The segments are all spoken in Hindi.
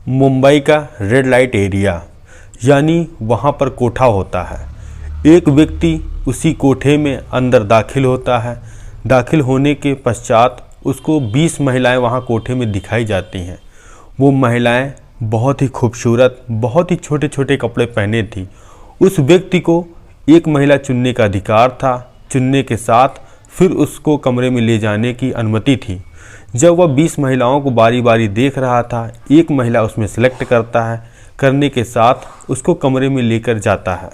मुंबई का रेड लाइट एरिया, यानी वहाँ पर कोठा होता है। एक व्यक्ति उसी कोठे में अंदर दाखिल होता है। दाखिल होने के पश्चात उसको 20 महिलाएं वहाँ कोठे में दिखाई जाती हैं। वो महिलाएं बहुत ही खूबसूरत, बहुत ही छोटे छोटे कपड़े पहने थी। उस व्यक्ति को एक महिला चुनने का अधिकार था। चुनने के साथ फिर उसको कमरे में ले जाने की अनुमति थी। जब वह 20 महिलाओं को बारी बारी देख रहा था, एक महिला उसमें सेलेक्ट करता है। करने के साथ उसको कमरे में लेकर जाता है।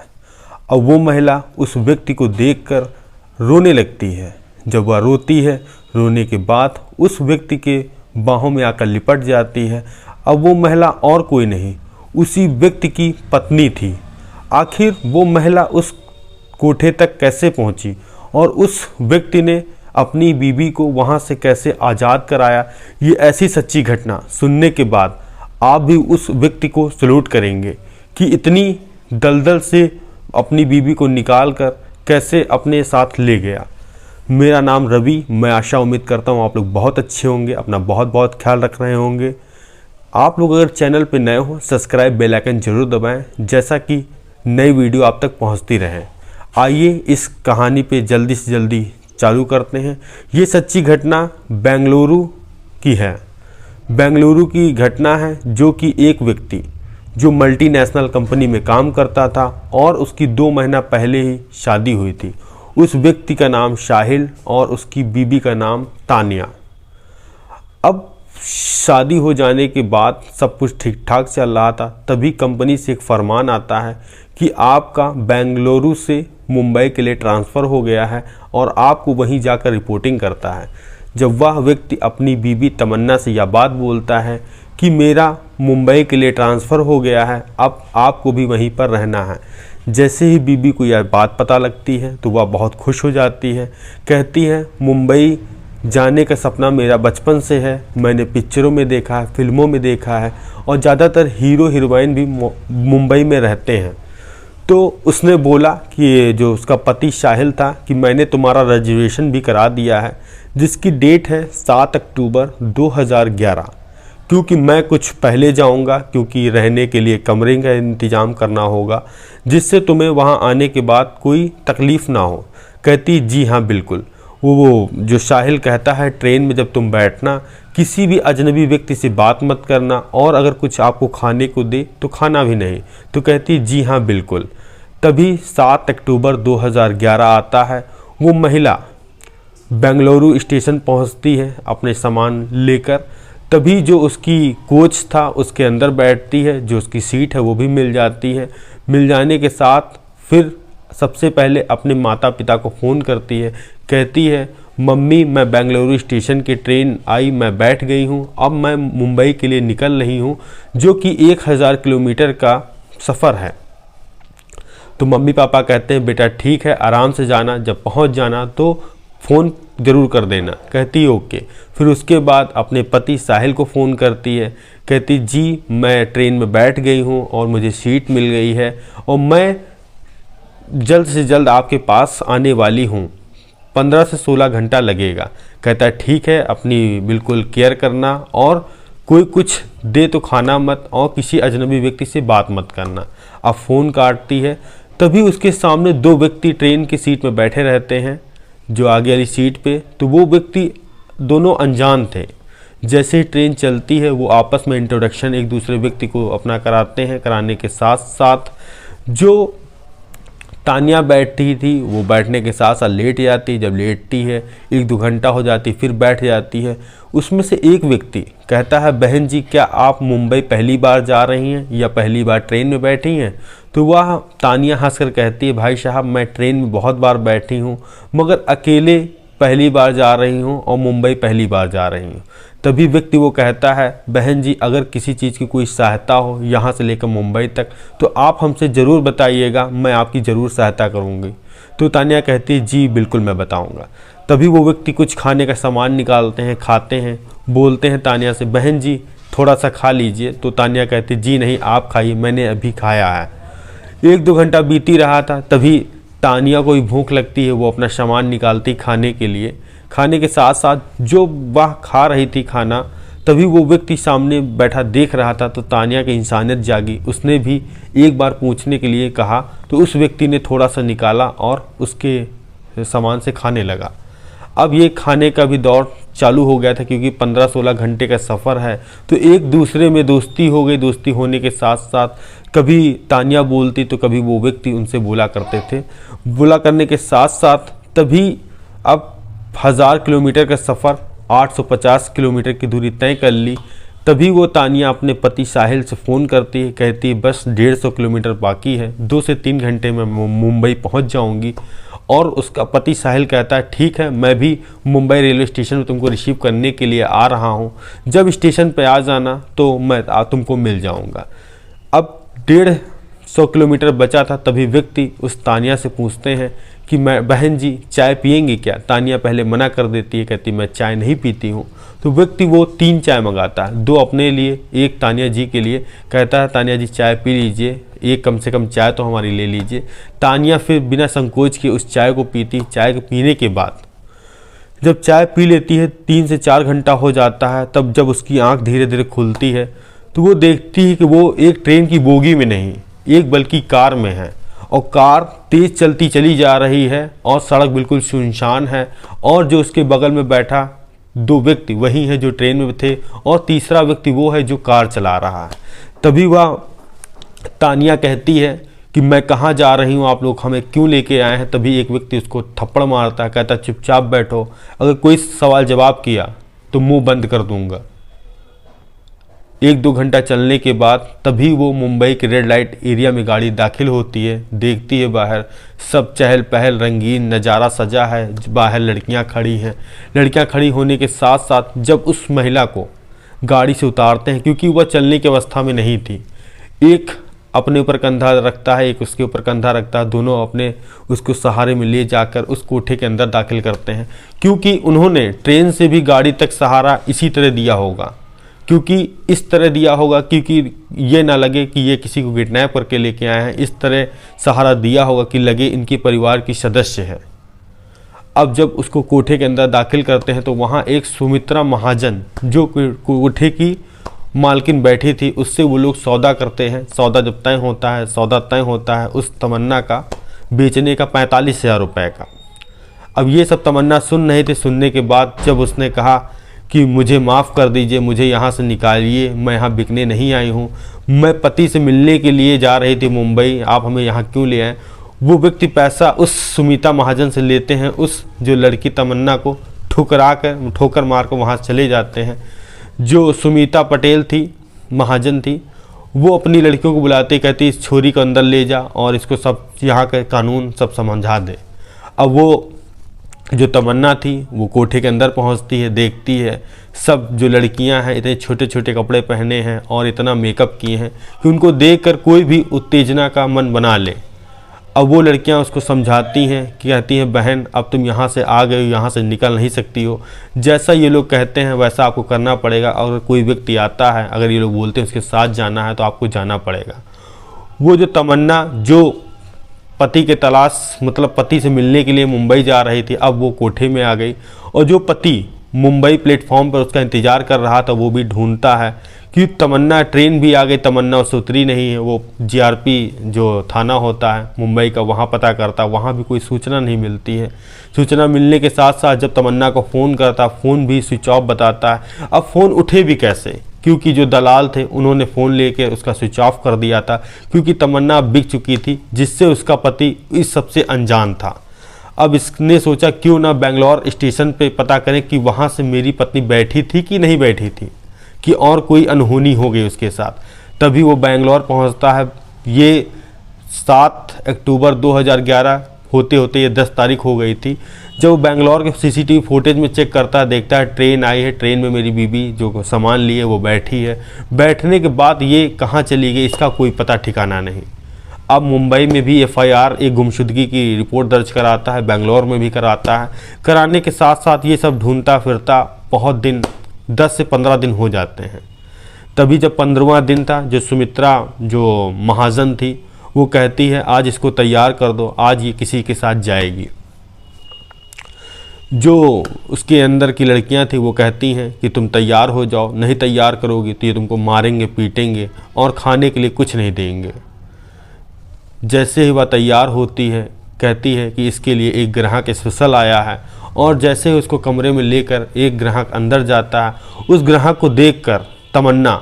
अब वो महिला उस व्यक्ति को देखकर रोने लगती है। जब वह रोती है, रोने के बाद उस व्यक्ति के बाहों में आकर लिपट जाती है। अब वो महिला और कोई नहीं, उसी व्यक्ति की पत्नी थी। आखिर वो महिला उस कोठे तक कैसे पहुंची और उस व्यक्ति ने अपनी बीवी को वहां से कैसे आज़ाद कराया, ये ऐसी सच्ची घटना सुनने के बाद आप भी उस व्यक्ति को सैल्यूट करेंगे कि इतनी दलदल से अपनी बीवी को निकाल कर कैसे अपने साथ ले गया। मेरा नाम रवि, मैं आशा उम्मीद करता हूँ आप लोग बहुत अच्छे होंगे, अपना बहुत बहुत ख्याल रख रहे होंगे। आप लोग अगर चैनल पे नए हो, सब्सक्राइब बेल आइकन जरूर दबाएं, जैसा कि नई वीडियो आप तक पहुँचती रहे। आइए इस कहानी पे जल्दी से जल्दी चालू करते हैं। ये सच्ची घटना बेंगलुरु की है। बेंगलुरु की घटना है, जो कि एक व्यक्ति जो मल्टीनेशनल कंपनी में काम करता था और उसकी 2 महीना पहले ही शादी हुई थी। उस व्यक्ति का नाम शाहिल और उसकी बीबी का नाम तानिया। अब शादी हो जाने के बाद सब कुछ ठीक ठाक चल रहा था, तभी कंपनी से एक फरमान आता है कि आपका बेंगलुरु से मुंबई के लिए ट्रांसफ़र हो गया है और आपको वहीं जाकर रिपोर्टिंग करता है। जब वह व्यक्ति अपनी बीबी तमन्ना से यह बात बोलता है कि मेरा मुंबई के लिए ट्रांसफ़र हो गया है, अब आपको भी वहीं पर रहना है। जैसे ही बीबी को यह बात पता लगती है तो वह बहुत खुश हो जाती है। कहती है, मुंबई जाने का सपना मेरा बचपन से है, मैंने पिक्चरों में देखा है, फिल्मों में देखा है और ज़्यादातर हीरो हीरोइन भी मुंबई में रहते हैं। तो उसने बोला कि जो उसका पति शाहिल था कि मैंने तुम्हारा रिजर्वेशन भी करा दिया है, जिसकी डेट है 7 अक्टूबर 2011, क्योंकि मैं कुछ पहले जाऊंगा, क्योंकि रहने के लिए कमरे का इंतज़ाम करना होगा, जिससे तुम्हें वहां आने के बाद कोई तकलीफ़ ना हो। कहती जी हाँ बिल्कुल। वो जो शाहिल कहता है, ट्रेन में जब तुम बैठना किसी भी अजनबी व्यक्ति से बात मत करना और अगर कुछ आपको खाने को दे तो खाना भी नहीं। तो कहती जी हाँ बिल्कुल। तभी 7 अक्टूबर 2011 आता है। वो महिला बेंगलुरु स्टेशन पहुंचती है अपने सामान लेकर। तभी जो उसकी कोच था उसके अंदर बैठती है, जो उसकी सीट है वो भी मिल जाती है। मिल जाने के साथ फिर सबसे पहले अपने माता पिता को फ़ोन करती है। कहती है, मम्मी मैं बेंगलुरु स्टेशन की ट्रेन आई, मैं बैठ गई हूँ, अब मैं मुंबई के लिए निकल रही हूँ, जो कि 1000 किलोमीटर का सफ़र है। तो मम्मी पापा कहते हैं, बेटा ठीक है, आराम से जाना, जब पहुँच जाना तो फ़ोन ज़रूर कर देना। कहती ओके। फिर उसके बाद अपने पति साहिल को फ़ोन करती है। कहती जी मैं ट्रेन में बैठ गई हूँ और मुझे सीट मिल गई है और मैं जल्द से जल्द आपके पास आने वाली हूँ, 15 से 16 घंटा लगेगा। कहता है ठीक है, अपनी बिल्कुल केयर करना और कोई कुछ दे तो खाना मत और किसी अजनबी व्यक्ति से बात मत करना। अब फ़ोन काटती है। तभी उसके सामने 2 व्यक्ति ट्रेन की सीट में बैठे रहते हैं, जो आगे वाली सीट पे। तो वो व्यक्ति दोनों अनजान थे। जैसे ही ट्रेन चलती है वो आपस में इंट्रोडक्शन एक दूसरे व्यक्ति को अपना कराते हैं। कराने के साथ साथ जो तानिया बैठती थी वो बैठने के साथ साथ लेट जाती। जब लेटती है 1-2 घंटा हो जाती, फिर बैठ जाती है। उसमें से एक व्यक्ति कहता है, बहन जी क्या आप मुंबई पहली बार जा रही हैं या पहली बार ट्रेन में बैठी हैं? तो वह तानिया हंसकर कहती है, भाई साहब मैं ट्रेन में बहुत बार बैठी हूँ, मगर अकेले पहली बार जा रही हूँ और मुंबई पहली बार जा रही हूँ। तभी व्यक्ति वो कहता है, बहन जी अगर किसी चीज़ की कोई सहायता हो यहाँ से लेकर मुंबई तक तो आप हमसे ज़रूर बताइएगा, मैं आपकी ज़रूर सहायता करूँगी। तो तानिया कहती है जी बिल्कुल मैं बताऊँगा। तभी वो व्यक्ति कुछ खाने का सामान निकालते हैं, खाते हैं। बोलते हैं तानिया से, बहन जी थोड़ा सा खा लीजिए। तो तानिया कहती जी नहीं आप खाइए, मैंने अभी खाया है। 1-2 घंटा बीती रहा था। तभी तानिया को भी भूख लगती है, वो अपना सामान निकालती खाने के लिए। खाने के साथ साथ जो वह खा रही थी खाना, तभी वो व्यक्ति सामने बैठा देख रहा था तो तानिया की इंसानियत जागी। उसने भी एक बार पूछने के लिए कहा तो उस व्यक्ति ने थोड़ा सा निकाला और उसके सामान से खाने लगा। अब ये खाने का भी दौर चालू हो गया था क्योंकि 15-16 घंटे का सफ़र है, तो एक दूसरे में दोस्ती हो गई। दोस्ती होने के साथ साथ कभी तानिया बोलती तो कभी वो व्यक्ति उनसे बोला करते थे। बोला करने के साथ साथ तभी अब 1000 किलोमीटर का सफ़र 850 किलोमीटर की दूरी तय कर ली। तभी वो तानिया अपने पति साहिल से फ़ोन करती है, कहती है बस 150 किलोमीटर बाकी है, 2 से 3 घंटे में मुंबई पहुंच जाऊंगी। और उसका पति साहिल कहता है ठीक है, मैं भी मुंबई रेलवे स्टेशन में तुमको रिसीव करने के लिए आ रहा हूं, जब स्टेशन पे आ जाना तो मैं तुमको मिल जाऊंगा। अब 150 किलोमीटर बचा था, तभी व्यक्ति उस तानिया से पूछते हैं कि मैं बहन जी चाय पियेंगी क्या। तानिया पहले मना कर देती है, कहती मैं चाय नहीं पीती हूँ। तो व्यक्ति वो 3 चाय मंगाता है, 2 अपने लिए, 1 तानिया जी के लिए। कहता है तानिया जी चाय पी लीजिए, एक कम से कम चाय तो हमारी ले लीजिए। तानिया फिर बिना संकोच के उस चाय को पीती। चाय के पीने के बाद जब चाय पी लेती है 3 से 4 घंटा हो जाता है, तब जब उसकी आंख धीरे धीरे खुलती है तो वो देखती है कि वो एक ट्रेन की बोगी में नहीं, एक बल्कि कार में है। और कार तेज़ चलती चली जा रही है और सड़क बिल्कुल सुनसान है। और जो उसके बगल में बैठा 2 व्यक्ति वही हैं जो ट्रेन में थे, और तीसरा व्यक्ति वो है जो कार चला रहा है। तभी वह तानिया कहती है कि मैं कहाँ जा रही हूँ, आप लोग हमें क्यों लेके आए हैं। तभी एक व्यक्ति उसको थप्पड़ मारता है, कहता चुपचाप बैठो, अगर कोई सवाल जवाब किया तो मुंह बंद कर दूंगा। 1-2 घंटा चलने के बाद तभी वो मुंबई के रेड लाइट एरिया में गाड़ी दाखिल होती है। देखती है बाहर सब चहल पहल, रंगीन नज़ारा सजा है, बाहर लड़कियां खड़ी हैं। लड़कियां खड़ी होने के साथ साथ जब उस महिला को गाड़ी से उतारते हैं, क्योंकि वह चलने की अवस्था में नहीं थी, एक अपने ऊपर कंधा रखता है, एक उसके ऊपर कंधा रखता है, दोनों अपने उसको सहारे में ले जाकर उस कोठे के अंदर दाखिल करते हैं। क्योंकि उन्होंने ट्रेन से भी गाड़ी तक सहारा इसी तरह दिया होगा, क्योंकि इस तरह दिया होगा क्योंकि ये ना लगे कि ये किसी को किडनैप करके लेके आए हैं, इस तरह सहारा दिया होगा कि लगे इनके परिवार की सदस्य है। अब जब उसको कोठे के अंदर दाखिल करते हैं तो वहाँ एक सुमित्रा महाजन जो कोठे की मालकिन बैठी थी, उससे वो लोग सौदा करते हैं। सौदा जब तय होता है उस तमन्ना का बेचने का 45,000 रुपये का। अब ये सब तमन्ना सुन रहे थे। सुनने के बाद जब उसने कहा कि मुझे माफ़ कर दीजिए, मुझे यहाँ से निकालिए, मैं यहाँ बिकने नहीं आई हूँ, मैं पति से मिलने के लिए जा रही थी मुंबई, आप हमें यहाँ क्यों ले आए। वो व्यक्ति पैसा उस सुमिता महाजन से लेते हैं, उस जो लड़की तमन्ना को ठोकर मार कर वहाँ चले जाते हैं। जो सुमिता पटेल थी, महाजन थी, वो अपनी लड़कियों को बुलाते, कहती इस छोरी को अंदर ले जा और इसको सब यहाँ का कानून सब समझा दे। अब वो जो तमन्ना थी वो कोठे के अंदर पहुंचती है, देखती है सब जो लड़कियां हैं इतने छोटे छोटे कपड़े पहने हैं और इतना मेकअप किए हैं कि उनको देखकर कोई भी उत्तेजना का मन बना ले। अब वो लड़कियां उसको समझाती हैं कि कहती हैं बहन अब तुम यहाँ से आ गए हो, यहाँ से निकल नहीं सकती हो, जैसा ये लोग कहते हैं वैसा आपको करना पड़ेगा। अगर कोई व्यक्ति आता है, अगर ये लोग बोलते हैं उसके साथ जाना है तो आपको जाना पड़ेगा। वो जो तमन्ना जो पति के तलाश मतलब पति से मिलने के लिए मुंबई जा रही थी, अब वो कोठे में आ गई। और जो पति मुंबई प्लेटफॉर्म पर उसका इंतज़ार कर रहा था वो भी ढूंढता है कि तमन्ना, ट्रेन भी आ गई, तमन्ना उससे उतरी नहीं है। वो जीआरपी जो थाना होता है मुंबई का वहाँ पता करता, वहाँ भी कोई सूचना नहीं मिलती है। सूचना मिलने के साथ साथ जब तमन्ना को फ़ोन करता, फ़ोन भी स्विच ऑफ बताता है। अब फ़ोन उठे भी कैसे, क्योंकि जो दलाल थे उन्होंने फ़ोन लेके उसका स्विच ऑफ कर दिया था, क्योंकि तमन्ना बिक चुकी थी, जिससे उसका पति इस सबसे अनजान था। अब इसने सोचा क्यों ना बेंगलोर स्टेशन पे पता करें कि वहाँ से मेरी पत्नी बैठी थी कि नहीं बैठी थी, कि और कोई अनहोनी हो गई उसके साथ। तभी वो बेंगलोर पहुँचता है। ये 7 अक्टूबर 2011 होते होते ये 10 तारीख हो गई थी। जब वो बेंगलोर के सीसीटीवी फुटेज में चेक करता है, देखता है ट्रेन आई है, ट्रेन में मेरी बीबी जो सामान लिए वो बैठी है। बैठने के बाद ये कहाँ चली गई इसका कोई पता ठिकाना नहीं। अब मुंबई में भी एफआईआर, एक गुमशुदगी की रिपोर्ट दर्ज कराता है, बेंगलोर में भी कराता है। कराने के साथ साथ ये सब ढूंढता फिरता बहुत दिन, 10 से 15 दिन हो जाते हैं। तभी जब 15वां दिन था, जो सुमित्रा जो महाजन थी वो कहती है आज इसको तैयार कर दो, आज ये किसी के साथ जाएगी। जो उसके अंदर की लड़कियां थी वो कहती हैं कि तुम तैयार हो जाओ, नहीं तैयार करोगी तो ये तुमको मारेंगे पीटेंगे और खाने के लिए कुछ नहीं देंगे। जैसे ही वह तैयार होती है कहती है कि इसके लिए एक ग्राहक स्पेशल आया है, और जैसे ही उसको कमरे में लेकर एक ग्राहक अंदर जाता है, उस ग्राहक को देखकर तमन्ना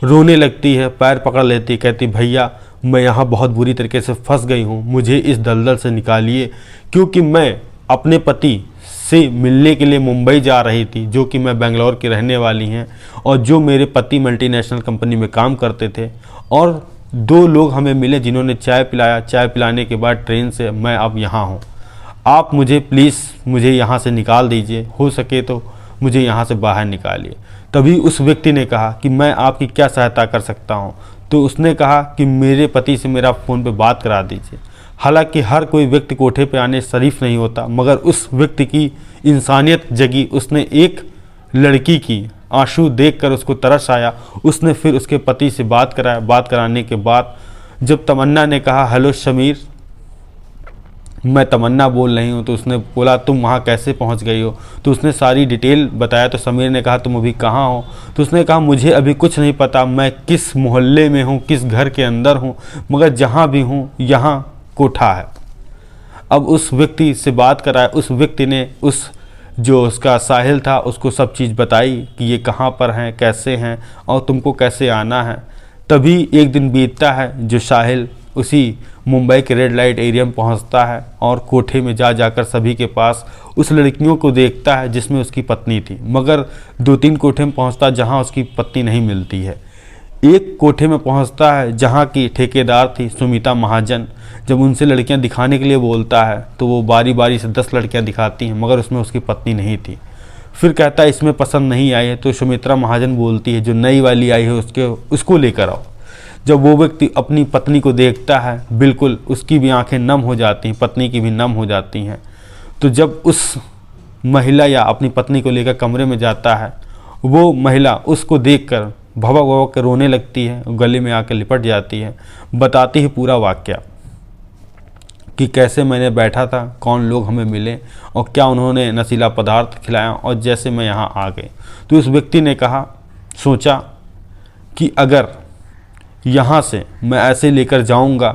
रोने लगती है, पैर पकड़ लेती है, कहती भैया मैं यहाँ बहुत बुरी तरीके से फंस गई हूँ, मुझे इस दलदल से निकालिए, क्योंकि मैं अपने पति से मिलने के लिए मुंबई जा रही थी, जो कि मैं बेंगलोर की रहने वाली हैं, और जो मेरे पति मल्टीनेशनल कंपनी में काम करते थे, और 2 लोग हमें मिले जिन्होंने चाय पिलाया, चाय पिलाने के बाद ट्रेन से मैं अब यहाँ हूँ। आप मुझे प्लीज़ मुझे यहाँ से निकाल दीजिए, हो सके तो मुझे यहाँ से बाहर निकालिए। तभी उस व्यक्ति ने कहा कि मैं आपकी क्या सहायता कर सकता हूँ। तो उसने कहा कि मेरे पति से मेरा फ़ोन पे बात करा दीजिए। हालांकि हर कोई व्यक्ति कोठे पे आने शरीफ नहीं होता, मगर उस व्यक्ति की इंसानियत जगी। उसने एक लड़की की आंसू देखकर उसको तरस आया। उसने फिर उसके पति से बात कराया। बात कराने के बाद जब तमन्ना ने कहा हेलो समीर, मैं तमन्ना बोल रही हूँ, तो उसने बोला तुम वहाँ कैसे पहुँच गई हो। तो उसने सारी डिटेल बताया। तो समीर ने कहा तुम अभी कहाँ हो। तो उसने कहा मुझे अभी कुछ नहीं पता, मैं किस मोहल्ले में हूँ, किस घर के अंदर हूँ, मगर जहाँ भी हूँ यहाँ कोठा है। अब उस व्यक्ति से बात कराया। उस व्यक्ति ने उस जो उसका साहिल था उसको सब चीज़ बताई कि ये कहाँ पर हैं, कैसे हैं और तुमको कैसे आना है। तभी एक दिन बीतता है जो साहिल उसी मुंबई के रेड लाइट एरिया में पहुंचता है और कोठे में जाकर सभी के पास उस लड़कियों को देखता है जिसमें उसकी पत्नी थी, मगर 2-3 कोठे में पहुंचता जहां उसकी पत्नी नहीं मिलती है। एक कोठे में पहुंचता है जहां की ठेकेदार थी सुमिता महाजन। जब उनसे लड़कियां दिखाने के लिए बोलता है तो वो बारी बारी से 10 लड़कियां दिखाती हैं, मगर उसमें उसकी पत्नी नहीं थी। फिर कहता है इसमें पसंद नहीं आई है, तो सुमित्रा महाजन बोलती है जो नई वाली आई है उसको लेकर आओ। जब वो व्यक्ति अपनी पत्नी को देखता है, बिल्कुल उसकी भी आंखें नम हो जाती हैं, पत्नी की भी नम हो जाती हैं। तो जब उस महिला या अपनी पत्नी को लेकर कमरे में जाता है, वो महिला उसको देखकर भवक भवक कर रोने लगती है, गले में आकर लिपट जाती है। बताती है पूरा वाकया कि कैसे मैंने बैठा था, कौन लोग हमें मिले और क्या उन्होंने नशीला पदार्थ खिलाया और जैसे मैं यहाँ आ गई। तो उस व्यक्ति ने कहा, सोचा कि अगर यहाँ से मैं ऐसे लेकर जाऊँगा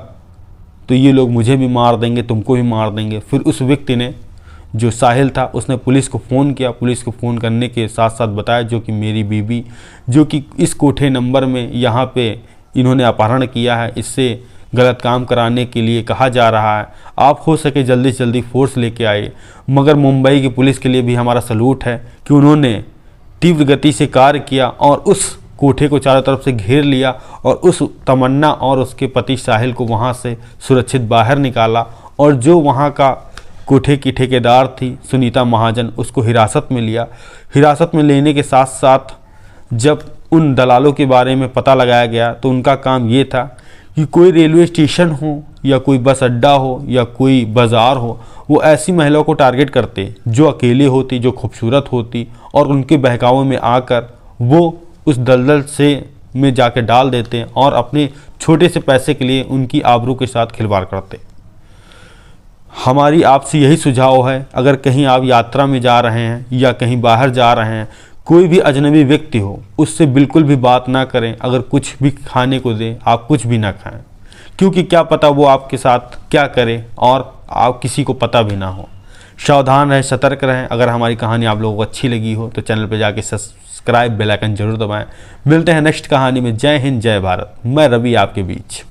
तो ये लोग मुझे भी मार देंगे, तुमको भी मार देंगे। फिर उस व्यक्ति ने जो साहिल था उसने पुलिस को फ़ोन किया। पुलिस को फ़ोन करने के साथ साथ बताया जो कि मेरी बीवी जो कि इस कोठे नंबर में यहाँ पे इन्होंने अपहरण किया है, इससे गलत काम कराने के लिए कहा जा रहा है, आप हो सके जल्दी से जल्दी फोर्स लेके आए। मगर मुंबई की पुलिस के लिए भी हमारा सलूट है कि उन्होंने तीव्र गति से कार्य किया और उस कोठे को चारों तरफ से घेर लिया और उस तमन्ना और उसके पति साहिल को वहाँ से सुरक्षित बाहर निकाला। और जो वहाँ का कोठे की ठेकेदार थी सुनीता महाजन, उसको हिरासत में लिया। हिरासत में लेने के साथ साथ जब उन दलालों के बारे में पता लगाया गया तो उनका काम ये था कि कोई रेलवे स्टेशन हो या कोई बस अड्डा हो या कोई बाज़ार हो, वो ऐसी महिलाओं को टारगेट करते जो अकेले होती, जो खूबसूरत होती, और उनके बहकावों में आकर वो उस दलदल से में जाके डाल देते और अपने छोटे से पैसे के लिए उनकी आबरू के साथ खिलवाड़ करते। हमारी आपसे यही सुझाव है, अगर कहीं आप यात्रा में जा रहे हैं या कहीं बाहर जा रहे हैं, कोई भी अजनबी व्यक्ति हो उससे बिल्कुल भी बात ना करें। अगर कुछ भी खाने को दे आप कुछ भी ना खाएं, क्योंकि क्या पता वो आपके साथ क्या करे और आप किसी को पता भी ना हो। सावधान रहें, सतर्क रहें। अगर हमारी कहानी आप लोगों को अच्छी लगी हो तो चैनल पर जाके सब्सक्राइब, बेल आइकन जरूर दबाएं। मिलते हैं नेक्स्ट कहानी में। जय हिंद, जय भारत। मैं रवि आपके बीच।